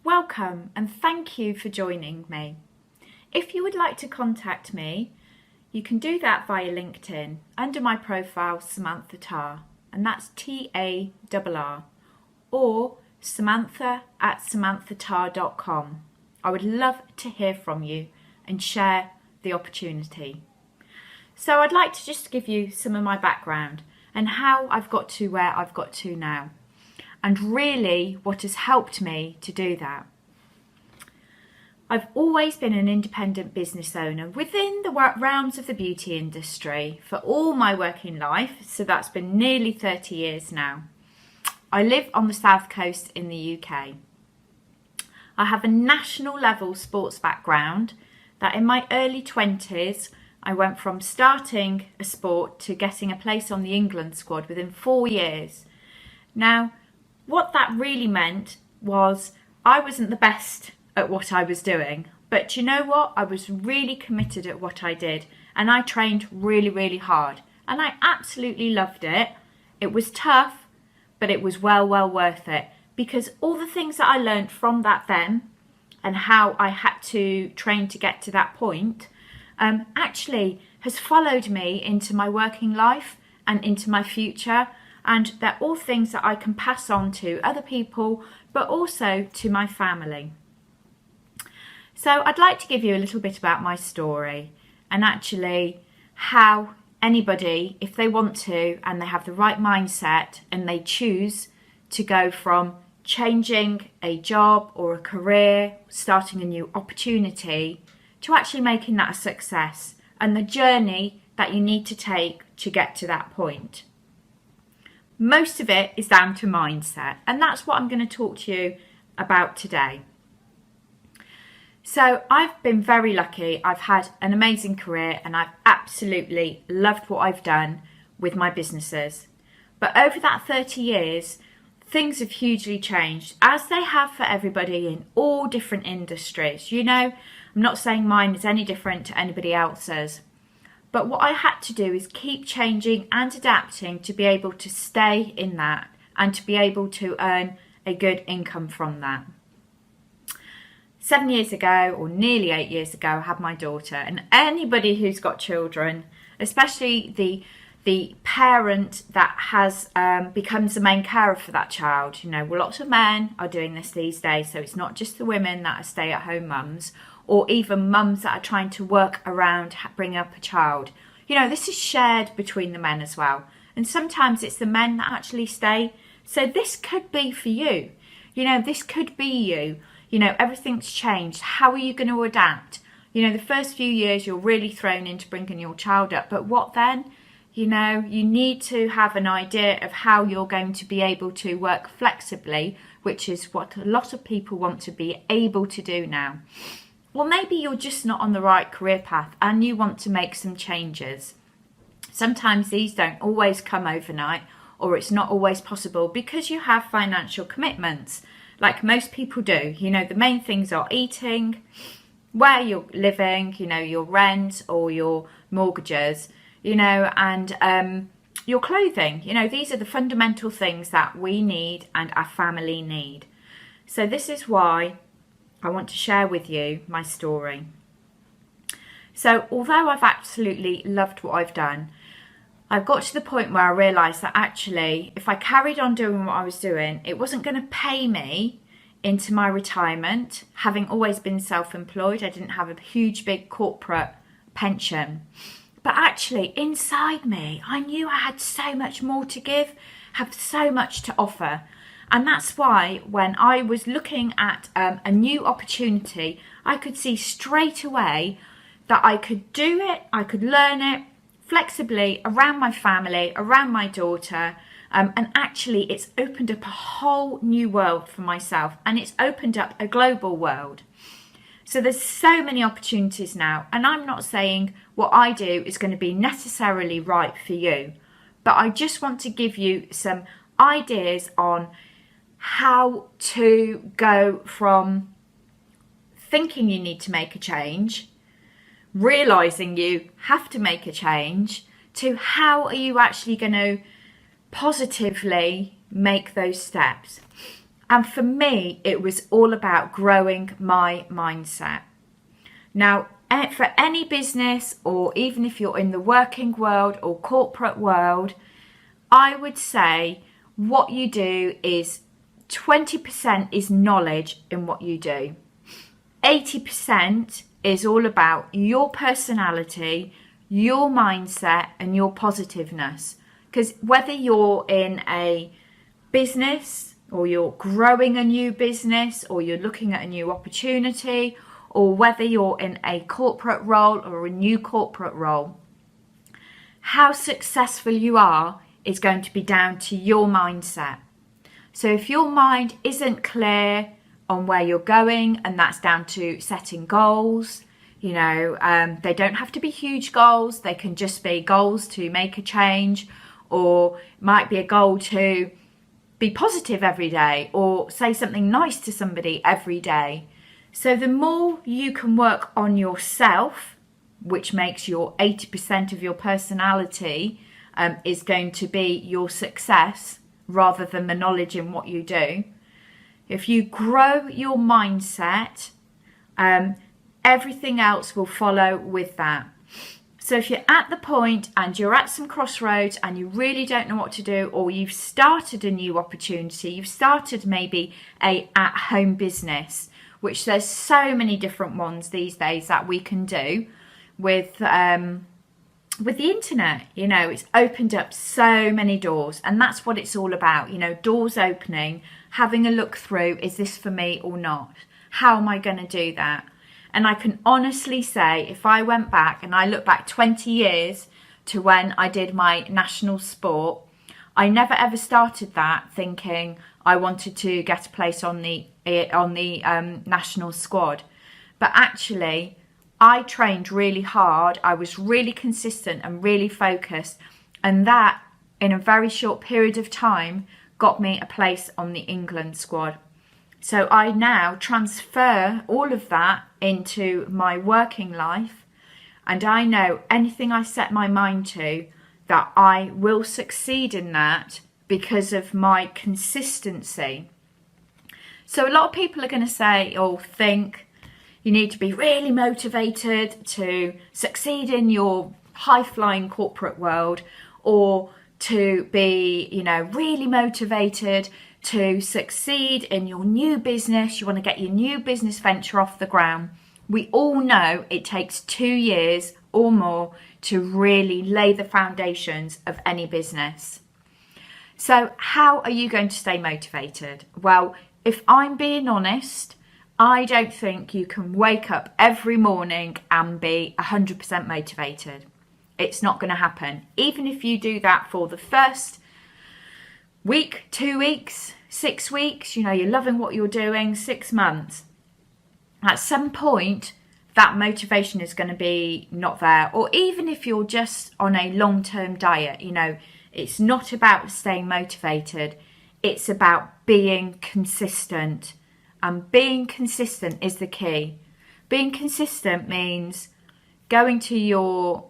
Welcome and thank you for joining me. If you would like to contact me, you can do that via LinkedIn under my profile Samantha Tarr, and that's TARR, or samantha@samanthatarr.com. I would love to hear from you and share the opportunity. So I'd like to just give you some of my background and how I've got to where I've got to now, and really what has helped me to do that. I've always been an independent business owner within the realms of the beauty industry for all my working life, so that's been nearly 30 years now. I live on the south coast in the UK. I have a national level sports background that in my early 20s I went from starting a sport to getting a place on the England squad within 4 years. Now, what that really meant was I wasn't the best at what I was doing, but you know what? I was really committed at what I did, and I trained really, really hard, and I absolutely loved it. It was tough, but it was well worth it, because all the things that I learned from that then and how I had to train to get to that point actually has followed me into my working life and into my future, and they're all things that I can pass on to other people, but also to my family. So I'd like to give you a little bit about my story and actually how anybody, if they want to and they have the right mindset and they choose to go from changing a job or a career, starting a new opportunity, to actually making that a success, and the journey that you need to take to get to that point. Most of it is down to mindset, and that's what I'm going to talk to you about today. So I've been very lucky. I've had an amazing career and I've absolutely loved what I've done with my businesses. But over that 30 years, things have hugely changed, as they have for everybody in all different industries. You know, I'm not saying mine is any different to anybody else's. But what I had to do is keep changing and adapting to be able to stay in that and to be able to earn a good income from that. 7 years ago, or nearly 8 years ago, I had my daughter, and anybody who's got children, especially the parent that has becomes the main carer for that child. You know, well, lots of men are doing this these days, so it's not just the women that are stay-at-home mums, or even mums that are trying to work around bringing up a child. You know, this is shared between the men as well, and sometimes it's the men that actually stay. So this could be for you. You know, this could be you. You know, everything's changed. How are you going to adapt? You know, the first few years you're really thrown into bringing your child up, but what then? You know, you need to have an idea of how you're going to be able to work flexibly, which is what a lot of people want to be able to do now. Well, maybe you're just not on the right career path and you want to make some changes. Sometimes these don't always come overnight, or it's not always possible because you have financial commitments, like most people do. You know, the main things are eating, where you're living, you know, your rent or your mortgages, you know, and your clothing. You know, these are the fundamental things that we need and our family need. So this is why I want to share with you my story. So although I've absolutely loved what I've done, I've got to the point where I realised that actually if I carried on doing what I was doing, it wasn't going to pay me into my retirement. Having always been self-employed, I didn't have a huge big corporate pension. But actually inside me, I knew I had so much more to give, have so much to offer. And that's why when I was looking at a new opportunity, I could see straight away that I could do it, I could learn it flexibly around my family, around my daughter, and actually it's opened up a whole new world for myself, and it's opened up a global world. So there's so many opportunities now, and I'm not saying what I do is going to be necessarily right for you, but I just want to give you some ideas on how to go from thinking you need to make a change, realising you have to make a change, to how are you actually going to positively make those steps. And for me, it was all about growing my mindset. Now, for any business, or even if you're in the working world or corporate world, I would say what you do is 20% is knowledge in what you do. 80% is all about your personality, your mindset, and your positiveness. Because whether you're in a business, or you're growing a new business, or you're looking at a new opportunity, or whether you're in a corporate role or a new corporate role, how successful you are is going to be down to your mindset. So if your mind isn't clear on where you're going, and that's down to setting goals, they don't have to be huge goals. They can just be goals to make a change, or it might be a goal to be positive every day, or say something nice to somebody every day. So the more you can work on yourself, which makes your 80% of your personality is going to be your success rather than the knowledge in what you do. If you grow your mindset, everything else will follow with that. So if you're at the point and you're at some crossroads and you really don't know what to do, or you've started a new opportunity, you've started maybe a at-home business, which there's so many different ones these days that we can do with the internet. It's opened up so many doors, and that's what it's all about. Doors opening, having a look through, is this for me or not? How am I going to do that? And I can honestly say, if I went back and I look back 20 years to when I did my national sport, I never ever started that thinking I wanted to get a place on the national squad. But actually, I trained really hard. I was really consistent and really focused. And that, in a very short period of time, got me a place on the England squad. So I now transfer all of that into my working life, and I know anything I set my mind to, that I will succeed in that because of my consistency. So a lot of people are going to say or think you need to be really motivated to succeed in your high-flying corporate world, or to be, really motivated to succeed in your new business. You want to get your new business venture off the ground. We all know it takes 2 years or more to really lay the foundations of any business. So how are you going to stay motivated? Well, if I'm being honest, I don't think you can wake up every morning and be 100% motivated. It's not going to happen. Even if you do that for the first week, 2 weeks, 6 weeks, you're loving what you're doing, 6 months. At some point, that motivation is going to be not there. Or even if you're just on a long-term diet, it's not about staying motivated. It's about being consistent. And being consistent is the key. Being consistent means going to your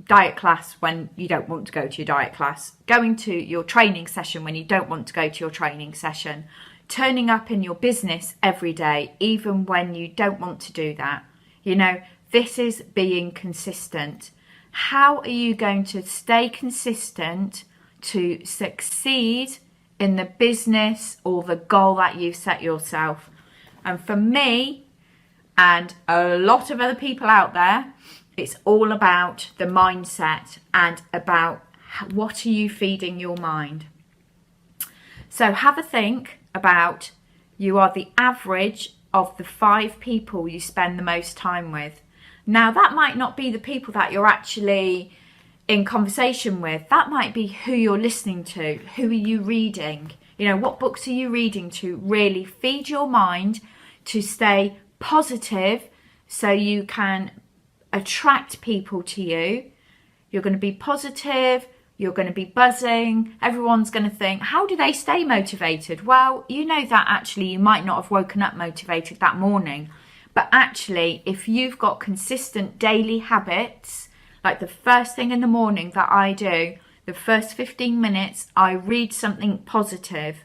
diet class when you don't want to go to your diet class, going to your training session when you don't want to go to your training session, turning up in your business every day, even when you don't want to do that. This is being consistent. How are you going to stay consistent to succeed in the business or the goal that you've set yourself? And for me, and a lot of other people out there, it's all about the mindset and about what are you feeding your mind. So have a think about, you are the average of the 5 people you spend the most time with. Now, that might not be the people that you're actually in conversation with. That might be who you're listening to. Who are you reading? What books are you reading to really feed your mind to stay positive, so you can attract people to you. You're going to be positive, you're going to be buzzing. Everyone's going to think, how do they stay motivated? Well, that actually you might not have woken up motivated that morning, but actually if you've got consistent daily habits, like the first thing in the morning that I do, the first 15 minutes I read something positive.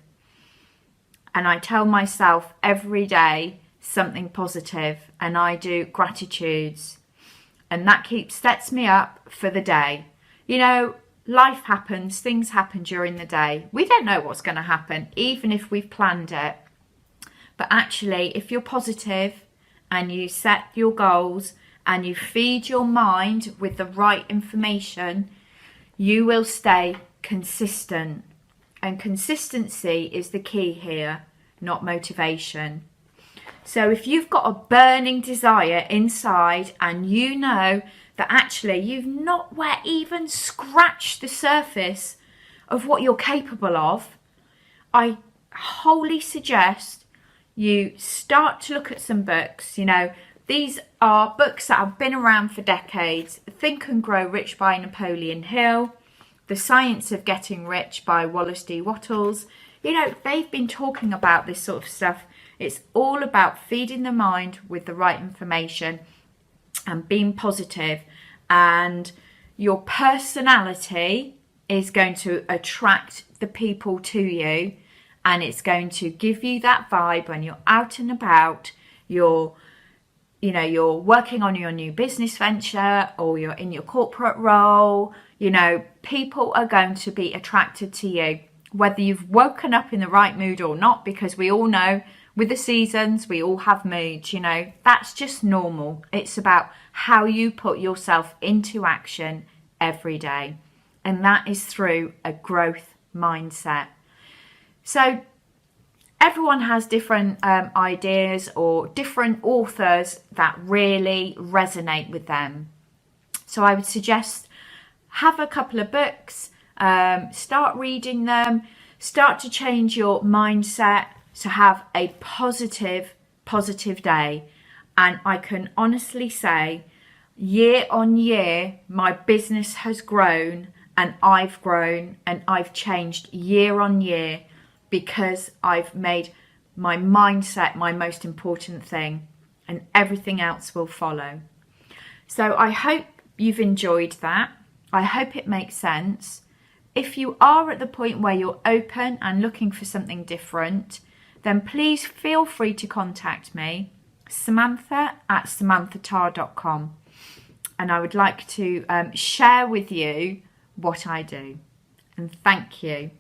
and I tell myself every day something positive, and I do gratitudes, and that sets me up for the day. You know, life happens, things happen during the day. We don't know what's going to happen, even if we've planned it. But actually, if you're positive and you set your goals and you feed your mind with the right information, you will stay consistent. And consistency is the key here, not motivation. So if you've got a burning desire inside and you know that actually you've not even scratched the surface of what you're capable of, I wholly suggest you start to look at some books. You know, these are books that have been around for decades. Think and Grow Rich by Napoleon Hill, The Science of Getting Rich by Wallace D. Wattles. You know, they've been talking about this sort of stuff. It's all about feeding the mind with the right information and being positive, and your personality is going to attract the people to you, and it's going to give you that vibe when you're out and about, you're working on your new business venture, or you're in your corporate role. You know, people are going to be attracted to you, whether you've woken up in the right mood or not, because we all know with the seasons, we all have moods, you know, that's just normal. It's about how you put yourself into action every day. And that is through a growth mindset. So everyone has different ideas or different authors that really resonate with them. So I would suggest have a couple of books, start reading them, start to change your mindset to have a positive day. And I can honestly say, year on year, my business has grown, and I've grown, and I've changed year on year, because I've made my mindset my most important thing, and everything else will follow. So I hope you've enjoyed that. I hope it makes sense. If you are at the point where you're open and looking for something different, then please feel free to contact me, samantha@samanthatar.com, and I would like to share with you what I do. And thank you.